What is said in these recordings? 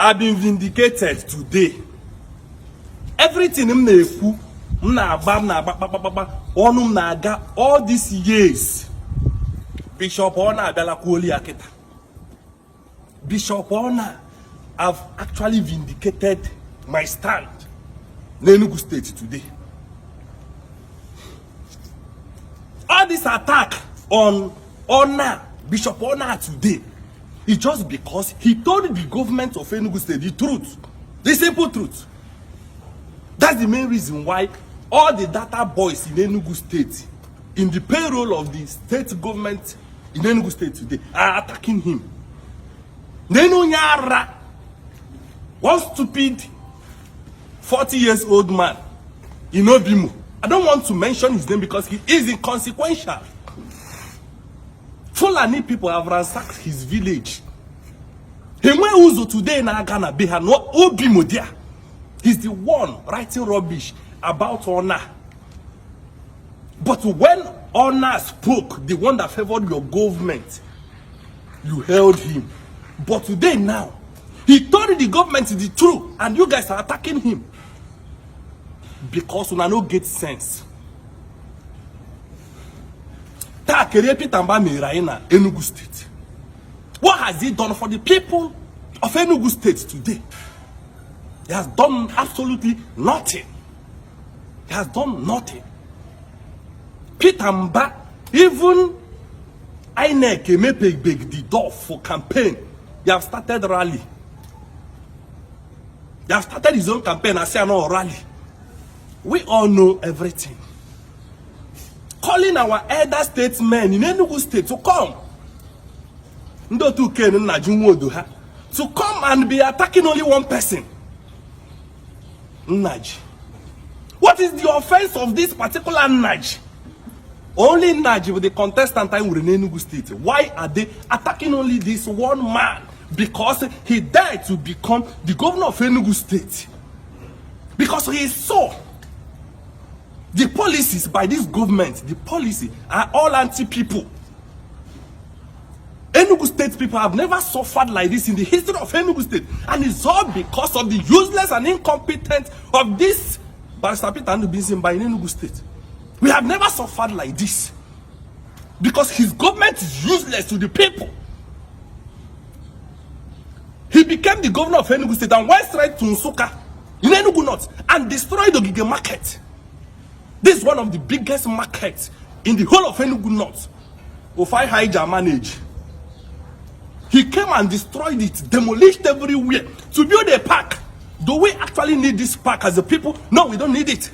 I've been vindicated today. Everything all these years. Bishop Ona Bella Kuoli Akita. Bishop Ona have actually vindicated my stand in Enugu State today. All this attack on Ona, Bishop Ona today, is just because he told the government of Enugu State the truth, the simple truth. That's the main reason why all the data boys in Enugu State, in the payroll of the state government in Enugu State today, are attacking him. Nyara, one stupid 40 years old man in Obimo. I don't want to mention his name because he is inconsequential. Fulani people have ransacked his village. He went Uzo today in Ghana, Beha, no Obimo there. He's the one writing rubbish about honor. But when honor spoke, the one that favored your government, you held him. But today now, he told the government the truth, and you guys are attacking him. Because una no get sense. Enugu State. What has he done for the people of Enugu State today? He has done absolutely nothing. He has done nothing. Mbah, even INEC may beg the door for campaign. He have started rally. He have started his own campaign. I say no rally. We all know everything. Calling our elder statesmen in Enugu State to come. To come and be attacking only one person. Naj. What is the offense of this particular Naj? Only Naj with the contestant time in Enugu State. Why are they attacking only this one man? Because he died to become the governor of Enugu State. Because he saw the policies by this government, the policy are all anti-people. Enugu State people have never suffered like this in the history of Enugu State. And it's all because of the useless and incompetent of this Barrister Peter Ndubisi by Enugu State. We have never suffered like this. Because his government is useless to the people. He became the governor of Enugu State and went straight to Nsukka in Enugu North and destroyed the Ogige market. This is one of the biggest markets in the whole of Enugu North. Ofai Haija manage. He came and destroyed it, demolished everywhere to build a park. Do we actually need this park as a people? No, we don't need it.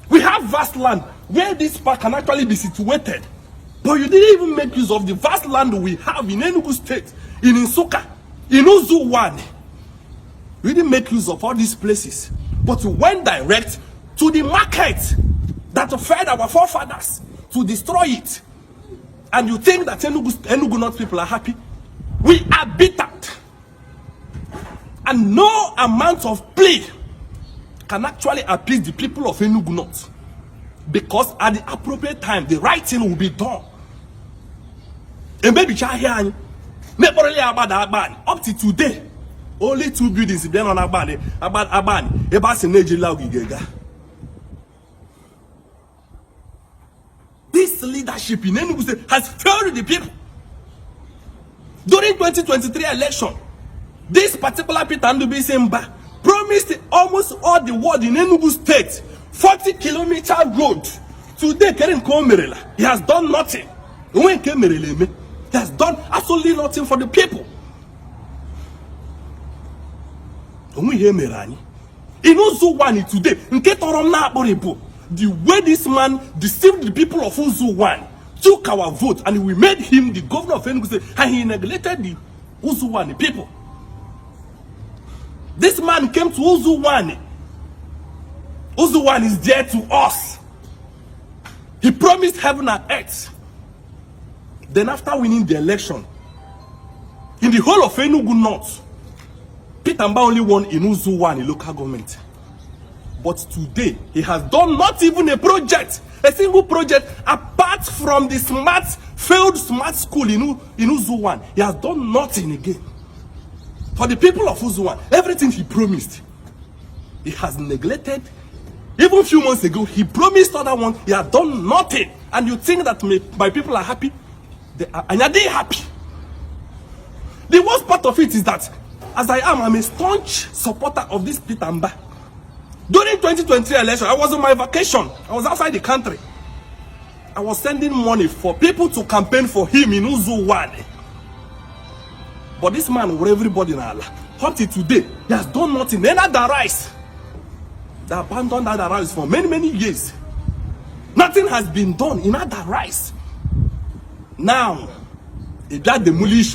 We have vast land where this park can actually be situated. But you didn't even make use of the vast land we have in Enugu State, in Nsukka, in Uzuwani. We didn't make use of all these places. But we went direct to the market that fed our forefathers to destroy it. And you think that Enugu North people are happy? We are bitter. And no amount of plea can actually appease the people of Enugu North. Because at the appropriate time, the right thing will be done. And maybe up to today, only 2 buildings been on Abani. This leadership in Enugu State has failed the people. During 2023 election, this particular Peter Ndubisi Mbah promised almost all the world in Enugu State 40-kilometer road. Today, he has done nothing. He has done absolutely nothing for the people. In Uzuwani today, the way this man deceived the people of Uzuwani, took our vote, and we made him the governor of Enugu State, and he neglected the Uzuwani people. This man came to Uzuwani. Uzuwani is dear to us. He promised heaven and earth. Then after winning the election, in the whole of Enugu North, Peter Mbah only won in Uzuwani local government. But today, he has done not even a project, a single project, apart from the failed smart school in Uzuwani. He has done nothing again. For the people of Uzuwan, everything he promised, he has neglected. Even a few months ago, he promised other one, he has done nothing. And you think that my people are happy? And are they happy? The worst part of it is that, as I'm a staunch supporter of this Peter Mbah. During 2020 election, I was on my vacation. I was outside the country. I was sending money for people to campaign for him in Uzuwan. But this man, with everybody in Allah, up to today, he has done nothing. Then the rice. They abandoned that rice for many, many years. Nothing has been done in other rice. Now, if that demolish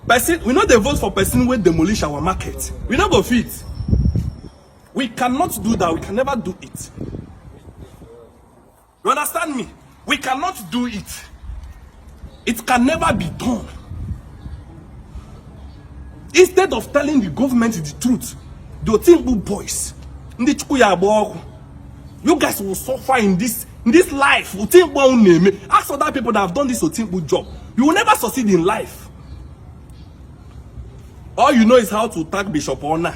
person, we know they vote for person who demolish our market. We not go fit. We cannot do that. We can never do it. You understand me? We cannot do it. It can never be done. Instead of telling the government the truth, the Otimbu boys, you guys will suffer in this life. Ask other people that have done this Otimbu job. You will never succeed in life. All you know is how to tag Bishop Ona.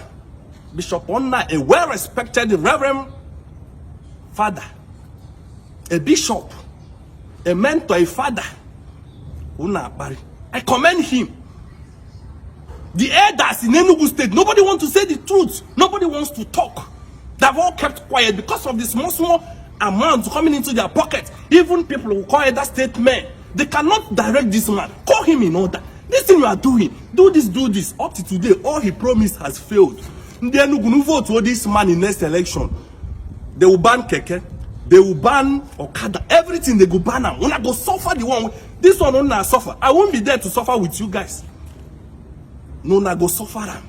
Bishop Ona, a well-respected reverend father, a bishop, a mentor, a father. I commend him. The elders in Enugu State, nobody wants to say the truth. Nobody wants to talk. They've all kept quiet because of the small amounts coming into their pocket. Even people who call elder state men, they cannot direct this man. Call him in order. This thing you are doing, do this. Up to today, all he promised has failed. They are not going to vote for this man in next election. They will ban Keke. They will ban Okada. Everything they go ban. When I go suffer the one, this one will not suffer. I won't be there to suffer with you guys. No, I go suffer them.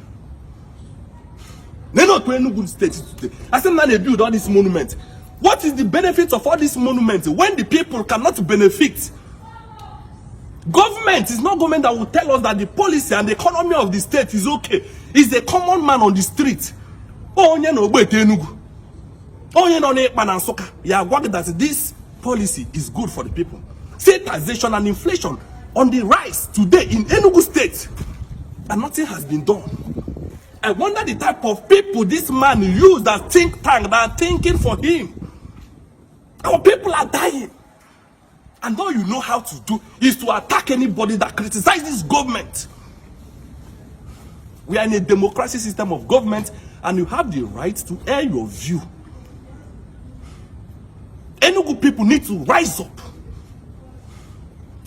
They not to Enugu State today. I said now they build all these monuments. What is the benefit of all these monuments when the people cannot benefit? Government is not government that will tell us that the policy and the economy of the state is okay. It's a common man on the street. Oh, you know, Enugu. Oh, you know, that this policy is good for the people. Say taxation and inflation on the rise today in Enugu State. And nothing has been done. I wonder the type of people this man used as think tank that are thinking for him. Our people are dying. And all you know how to do is to attack anybody that criticizes government. We are in a democracy system of government and you have the right to air your view. Enugu people need to rise up.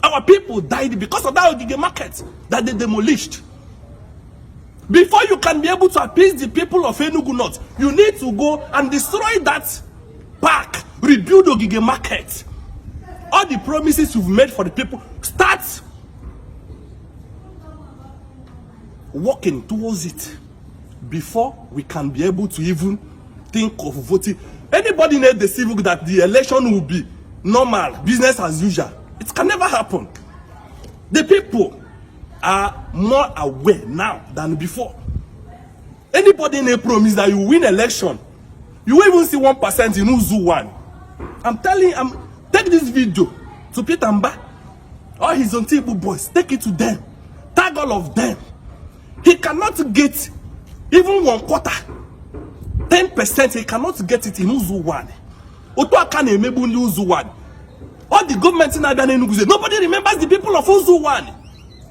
Our people died because of that Ogige market that they demolished. Before you can be able to appease the people of Enugu North, you need to go and destroy that park, rebuild Ogige market. All the promises you've made for the people, start working towards it before we can be able to even think of voting. Anybody need the civic that the election will be normal, business as usual? It can never happen. The people are more aware now than before. Anybody in a promise that you win election, you will even see 1% in Uzuwan. I'm telling you, take this video to Peter Mbah, all his own table boys, take it to them, tag all of them. He cannot get even 1/4, 10%. He cannot get it in Uzuwan. Uzuwan. All the government in Enugu, nobody remembers the people of Uzuwan.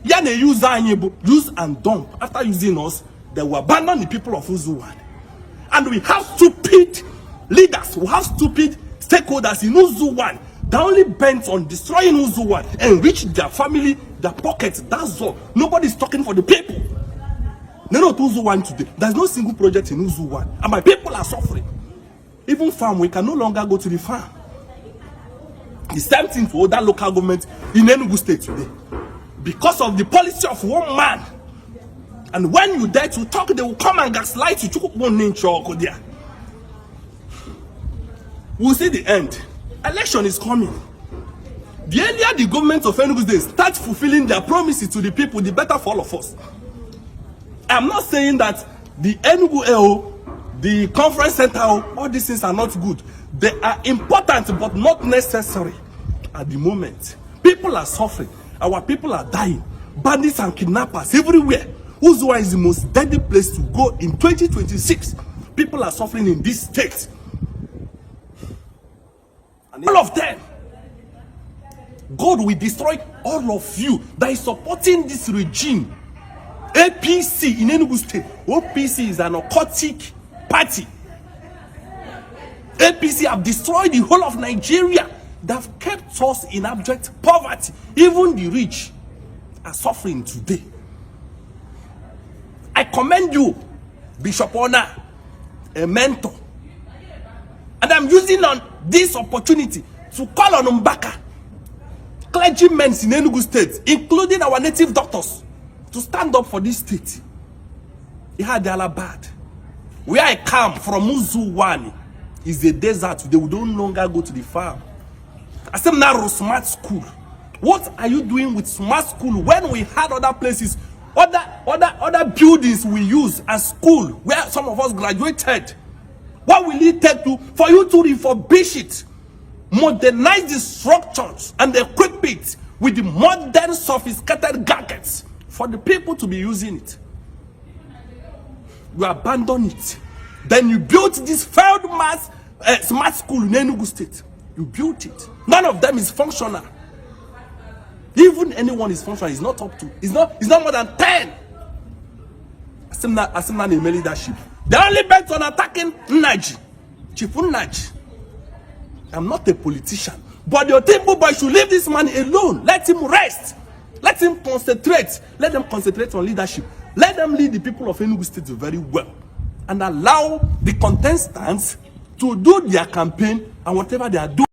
Use and dump. After using us, they will abandon the people of Uzuwan. And we have stupid leaders, we have stupid stakeholders in Uzuwan. They only bent on destroying Uzuwan and reach their family, their pockets. That's all. Nobody is talking for the people. They're not Uzuwan today. There's no single project in Uzuwan. And my people are suffering. Even farm, we can no longer go to the farm. The same thing for other local government in Enugu State today. Because of the policy of one man. And when you dare to talk, they will come and gaslight you. We'll see the end. Election is coming. The earlier the government of Enugu State start fulfilling their promises to the people, the better for all of us. I'm not saying that the Enugu AO, the conference center, all these things are not good. They are important but not necessary at the moment. People are suffering. Our people are dying. Bandits and kidnappers everywhere. Uzua is the most deadly place to go in 2026. People are suffering in this state. And all of them, God will destroy all of you that is supporting this regime. APC in Enugu State. OPC is an occultic party. APC have destroyed the whole of Nigeria. They have kept us in abject poverty. Even the rich are suffering today. I commend you, Bishop Ona, a mentor. And I'm using on this opportunity to call on Mbah, clergymen in Enugu State, including our native doctors, to stand up for this state. He had the Alabad. Where I come from, Uzuwani, is a desert. They will no longer go to the farm. I said, now smart school. What are you doing with smart school when we had other places, other buildings we use as school where some of us graduated? What will it take for you to refurbish it, modernize the structures, and equip it with the modern, sophisticated gadgets for the people to be using it? You abandon it. Then you built this failed smart school in Enugu State. You built it. None of them is functional. Even anyone is functional, is not up to. It's not more than 10. I still not in leadership. They only bent on attacking Naija. Chief Naija. I'm not a politician. But your Timbo boy should leave this man alone. Let him rest. Let him concentrate. Let them concentrate on leadership. Let them lead the people of Enugu State very well. And allow the contestants to do their campaign and whatever they are doing.